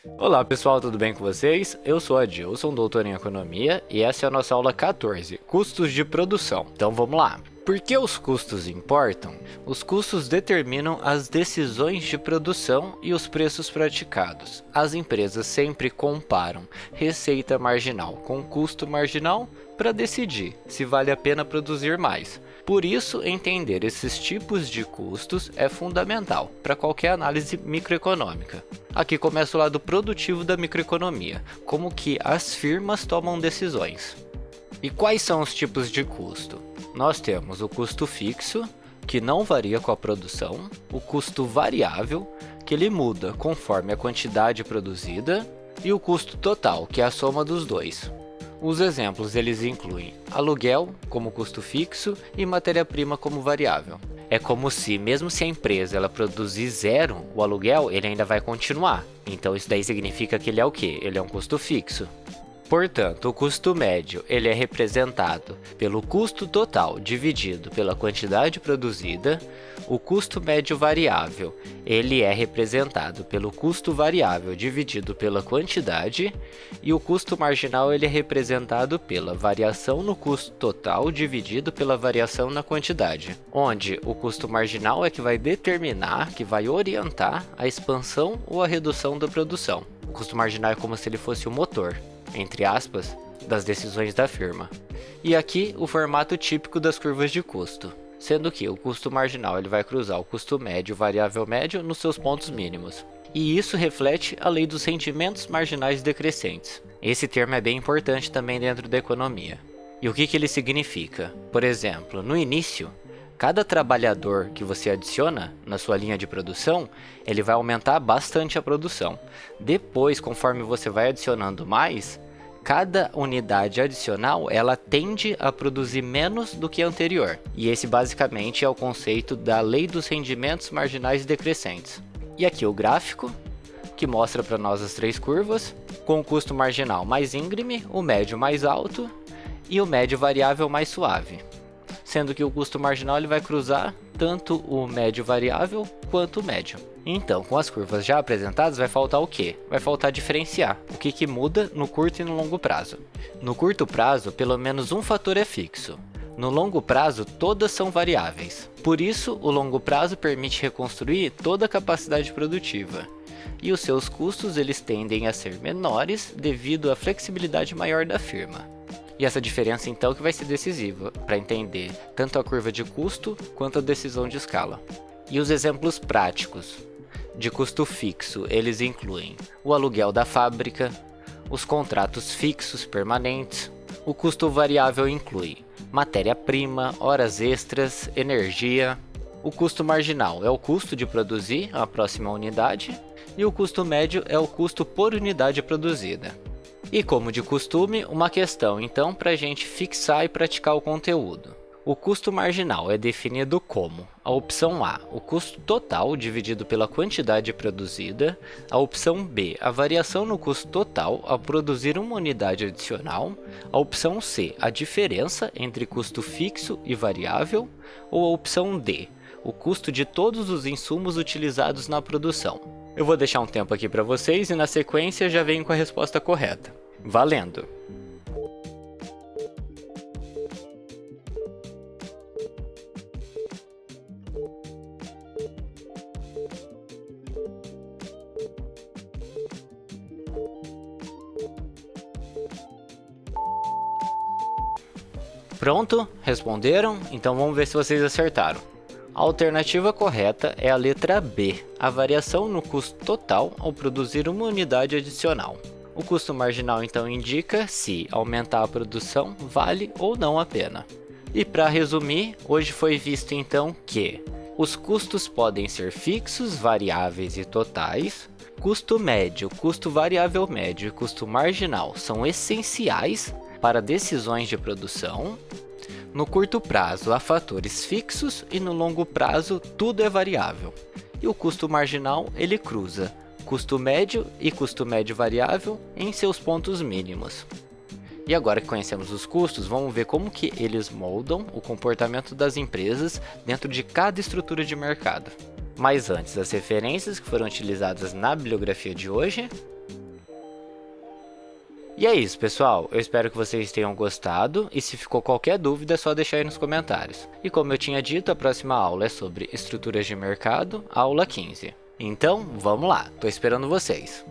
Olá pessoal, tudo bem com vocês? Eu sou Adilson, doutor em Economia, e essa é a nossa aula 14, Custos de Produção. Então vamos lá. Por que os custos importam? Os custos determinam as decisões de produção e os preços praticados. As empresas sempre comparam receita marginal com custo marginal para decidir se vale a pena produzir mais. Por isso, entender esses tipos de custos é fundamental para qualquer análise microeconômica. Aqui começa o lado produtivo da microeconomia, como que as firmas tomam decisões. E quais são os tipos de custo? Nós temos o custo fixo, que não varia com a produção, o custo variável, que ele muda conforme a quantidade produzida, e o custo total, que é a soma dos dois. Os exemplos eles incluem aluguel como custo fixo e matéria-prima como variável. É como se, mesmo se a empresa ela produzir zero, o aluguel ele ainda vai continuar. Então isso daí significa que ele é o quê? Ele é um custo fixo. Portanto, o custo médio ele é representado pelo custo total dividido pela quantidade produzida. O custo médio variável ele é representado pelo custo variável dividido pela quantidade. E o custo marginal ele é representado pela variação no custo total dividido pela variação na quantidade. Onde o custo marginal é que vai determinar, que vai orientar a expansão ou a redução da produção. O custo marginal é como se ele fosse o motor, entre aspas, das decisões da firma. E aqui o formato típico das curvas de custo, sendo que o custo marginal ele vai cruzar o custo médio, variável médio, nos seus pontos mínimos. E isso reflete a lei dos rendimentos marginais decrescentes. Esse termo é bem importante também dentro da economia. E o que ele significa? Por exemplo, no início, cada trabalhador que você adiciona na sua linha de produção, ele vai aumentar bastante a produção. Depois, conforme você vai adicionando mais, cada unidade adicional ela tende a produzir menos do que a anterior. E esse basicamente é o conceito da lei dos rendimentos marginais decrescentes. E aqui o gráfico, que mostra para nós as três curvas, com o custo marginal mais íngreme, o médio mais alto e o médio variável mais suave. Sendo que o custo marginal ele vai cruzar tanto o médio variável quanto o médio. Então, com as curvas já apresentadas, vai faltar o quê? Vai faltar diferenciar o que muda no curto e no longo prazo. No curto prazo, pelo menos um fator é fixo. No longo prazo, todas são variáveis. Por isso, o longo prazo permite reconstruir toda a capacidade produtiva. E os seus custos eles tendem a ser menores devido à flexibilidade maior da firma. E essa diferença então que vai ser decisiva para entender tanto a curva de custo quanto a decisão de escala. E os exemplos práticos de custo fixo, eles incluem o aluguel da fábrica, os contratos fixos permanentes. O custo variável inclui matéria-prima, horas extras, energia. O custo marginal é o custo de produzir a próxima unidade e o custo médio é o custo por unidade produzida. E como de costume, uma questão então para a gente fixar e praticar o conteúdo. O custo marginal é definido como a opção A, o custo total dividido pela quantidade produzida, a opção B, a variação no custo total ao produzir uma unidade adicional, a opção C, a diferença entre custo fixo e variável, ou a opção D, o custo de todos os insumos utilizados na produção. Eu vou deixar um tempo aqui para vocês e na sequência já venho com a resposta correta. Valendo! Pronto? Responderam? Então vamos ver se vocês acertaram. A alternativa correta é a letra B, a variação no custo total ao produzir uma unidade adicional. O custo marginal então indica se aumentar a produção vale ou não a pena. E para resumir, hoje foi visto então que os custos podem ser fixos, variáveis e totais. Custo médio, custo variável médio e custo marginal são essenciais para decisões de produção. No curto prazo há fatores fixos e no longo prazo tudo é variável. E o custo marginal ele cruza custo médio e custo médio variável em seus pontos mínimos. E agora que conhecemos os custos, vamos ver como que eles moldam o comportamento das empresas dentro de cada estrutura de mercado. Mas antes, as referências que foram utilizadas na bibliografia de hoje. E é isso, pessoal. Eu espero que vocês tenham gostado e se ficou qualquer dúvida é só deixar aí nos comentários. E como eu tinha dito, a próxima aula é sobre estruturas de mercado, aula 15. Então, vamos lá. Tô esperando vocês.